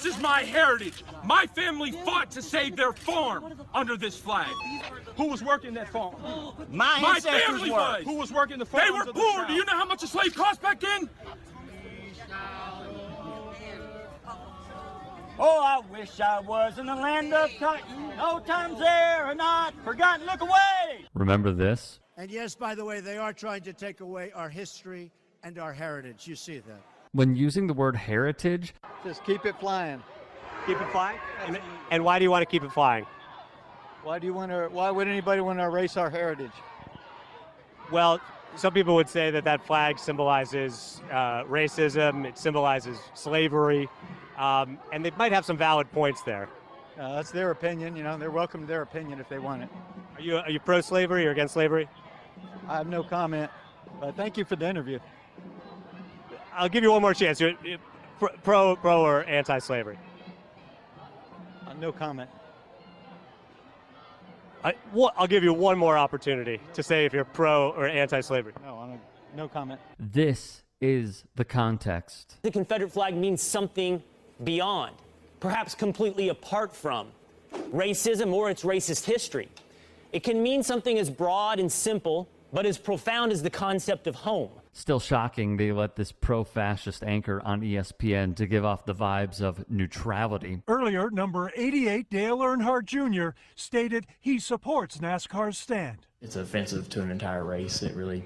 This is my heritage. My family fought to save their farm under this flag. Who was working that farm? My family was. Who was working the farm? They were poor. Do you know how much a slave cost back then? Oh, I wish I was in the land of cotton. No times there are not forgotten. Look away! Remember this? And yes, by the way, they are trying to take away our history and our heritage. You see that. When using the word heritage, just keep it flying. Keep it flying? And why do you want to keep it flying? Why would anybody want to erase our heritage? Well, some people would say that flag symbolizes racism, it symbolizes slavery, and they might have some valid points there. That's their opinion, they're welcome to their opinion if they want it. Are you pro-slavery or against slavery? I have no comment, but thank you for the interview. I'll give you one more chance. Pro or anti-slavery? No comment. I'll give you one more opportunity to say if you're pro or anti-slavery. No comment. this is the context. The Confederate flag means something beyond, perhaps completely apart from, racism or its racist history. It can mean something as broad and simple, but as profound as the concept of home. Still shocking they let this pro-fascist anchor on ESPN to give off the vibes of neutrality. Earlier, number 88, Dale Earnhardt Jr., stated he supports NASCAR's stand. It's offensive to an entire race. It really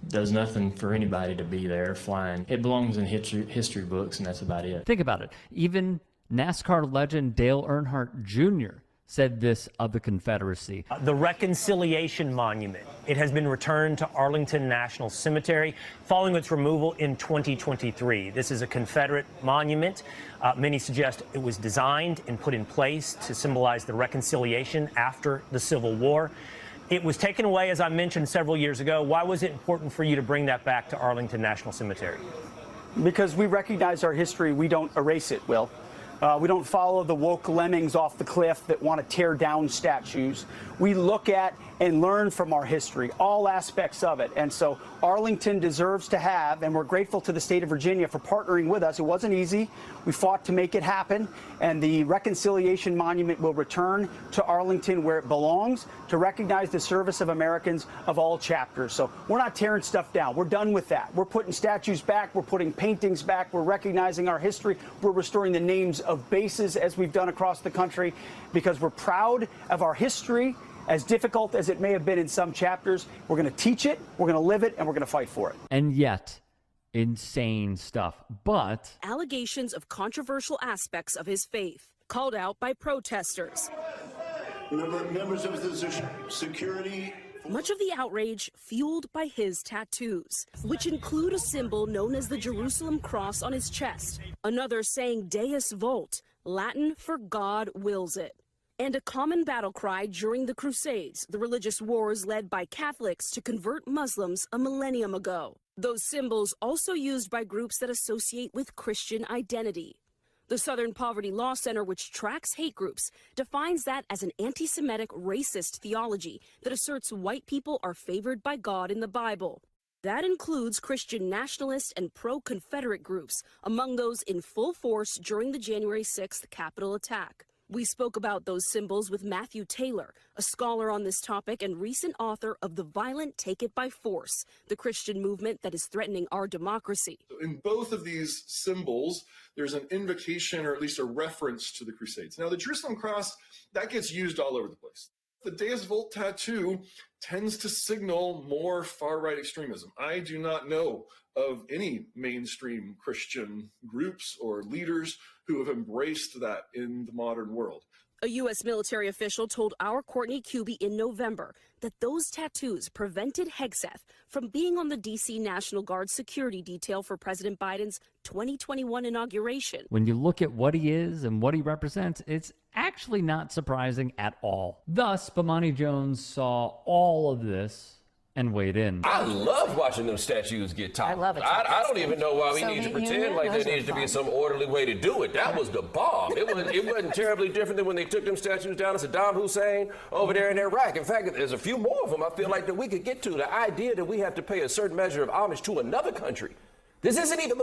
does nothing for anybody to be there flying. It belongs in history books, and that's about it. Think about it. Even NASCAR legend Dale Earnhardt Jr. said this of the Confederacy. The Reconciliation Monument. It has been returned to Arlington National Cemetery following its removal in 2023. This is a Confederate monument. Many suggest it was designed and put in place to symbolize the reconciliation after the Civil War. It was taken away, as I mentioned, several years ago. Why was it important for you to bring that back to Arlington National Cemetery? Because we recognize our history. We don't erase it, Will. We don't follow the woke lemmings off the cliff that want to tear down statues. We look at and learn from our history, all aspects of it. And so Arlington deserves to have, and we're grateful to the state of Virginia for partnering with us. It wasn't easy. We fought to make it happen. And the Reconciliation Monument will return to Arlington where it belongs to recognize the service of Americans of all chapters. So we're not tearing stuff down. We're done with that. We're putting statues back. We're putting paintings back. We're recognizing our history. We're restoring the names of bases as we've done across the country because we're proud of our history. As difficult as it may have been in some chapters, we're going to teach it, we're going to live it, and we're going to fight for it. And yet, insane stuff. But allegations of controversial aspects of his faith called out by protesters. Members of the security. Much of the outrage fueled by his tattoos, which include a symbol known as the Jerusalem cross on his chest, another saying D.O.C, Latin for God wills it, and a common battle cry during the Crusades, the religious wars led by Catholics to convert Muslims a millennium ago. Those symbols also used by groups that associate with Christian identity. The Southern Poverty Law Center, which tracks hate groups, defines that as an anti-Semitic racist theology that asserts white people are favored by God in the Bible. That includes Christian nationalist and pro-Confederate groups, among those in full force during the January 6th Capitol attack. We spoke about those symbols with Matthew Taylor, a scholar on this topic and recent author of The Violent Take It by Force, the Christian movement that is threatening our democracy. In both of these symbols, there's an invocation or at least a reference to the Crusades. Now, the Jerusalem cross, that gets used all over the place. The Deus Vult tattoo tends to signal more far-right extremism. I do not know of any mainstream Christian groups or leaders who have embraced that in the modern world. A U.S. military official told our Courtney Kuby in November that those tattoos prevented Hegseth from being on the D.C. National Guard security detail for President Biden's 2021 inauguration. when you look at what he is and what he represents, it's actually not surprising at all. Thus, Bomani Jones saw all of this and weighed in. I love watching them statues get topped. I love it. I don't even know why we need to pretend like there needs to be some orderly way to do it. That was the bomb. It wasn't terribly different than when they took them statues down to Saddam Hussein over there in Iraq. In fact, there's a few more of them I feel like that we could get to. The idea that we have to pay a certain measure of homage to another country This isn't even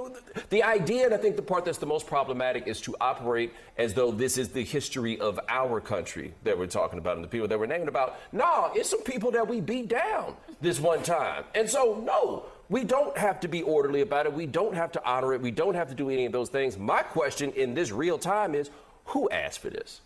the idea, and I think the part that's the most problematic is to operate as though this is the history of our country that we're talking about and the people that we're naming about. No, it's some people that we beat down this one time. And so, no, we don't have to be orderly about it. We don't have to honor it. We don't have to do any of those things. My question in this real time is, who asked for this?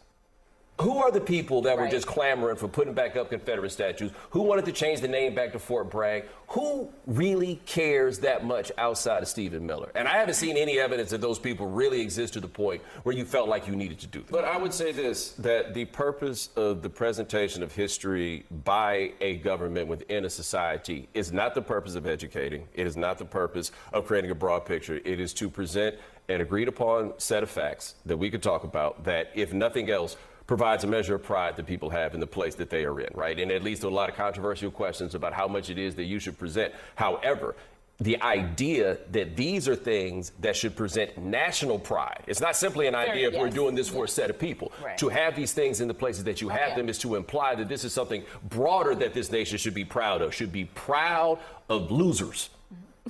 Who are the people that were just clamoring for putting back up Confederate statues? Who wanted to change the name back to Fort Bragg? Who really cares that much outside of Stephen Miller? And I haven't seen any evidence that those people really exist to the point where you felt like you needed to do that. But I would say this, that the purpose of the presentation of history by a government within a society is not the purpose of educating. It is not the purpose of creating a broad picture. It is to present an agreed upon set of facts that we could talk about that, if nothing else, provides a measure of pride that people have in the place that they are in, right? And it leads to a lot of controversial questions about how much it is that you should present. However, the idea that these are things that should present national pride. It's not simply an idea if we're doing this for a set of people. Right. To have these things in the places that you have them is to imply that this is something broader that this nation should be proud of, should be proud of losers.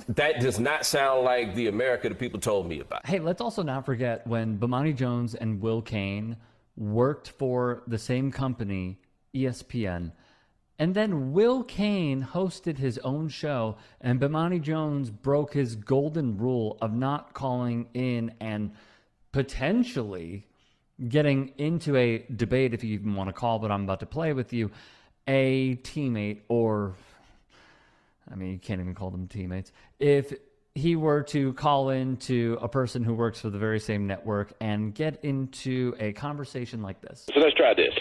That does not sound like the America that people told me about. Hey, let's also not forget when Bomani Jones and Will Cain worked for the same company, ESPN, and then Will Cain hosted his own show, and Bomani Jones broke his golden rule of not calling in and potentially getting into a debate, if you even want to call what I'm about to play with you, a teammate, or, I mean, you can't even call them teammates. If he were to call in to a person who works for the very same network and get into a conversation like this. So let's try this.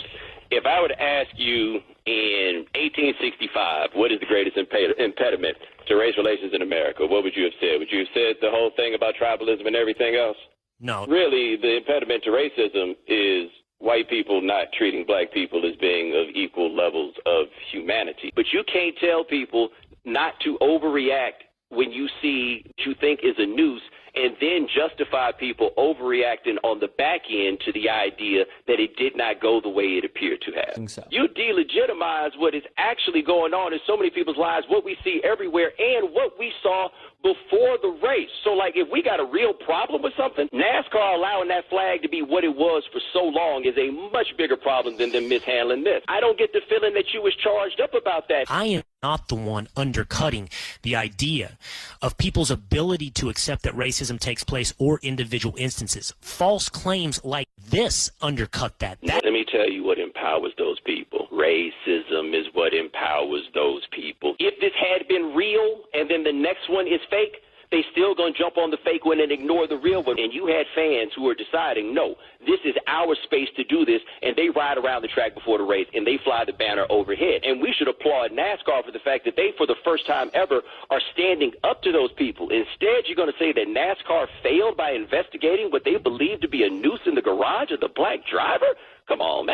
If I would ask you in 1865, what is the greatest impediment to race relations in America, what would you have said? Would you have said the whole thing about tribalism and everything else? No. Really, the impediment to racism is white people not treating black people as being of equal levels of humanity. But you can't tell people not to overreact when you see what you think is a noose, and then justify people overreacting on the back end to the idea that it did not go the way it appeared to have. You delegitimize what is actually going on in so many people's lives, what we see everywhere, and what we saw before the race. So, like, if we got a real problem with something, NASCAR allowing that flag to be what it was for so long is a much bigger problem than them mishandling this. I don't get the feeling that you was charged up about that. I am not the one undercutting the idea of people's ability to accept that racism takes place or individual instances. False claims like this undercut that. Let me tell you what empowers those people. Racism is what empowers those people. If this had been real and then the next one is fake, they still gonna jump on the fake one and ignore the real one. And you had fans who were deciding, no, this is our space to do this, and they ride around the track before the race and they fly the banner overhead. And we should applaud NASCAR for the fact that they, for the first time ever, are standing up to those people. Instead, you're gonna say that NASCAR failed by investigating what they believe to be a noose in the garage of the black driver? Come on, man.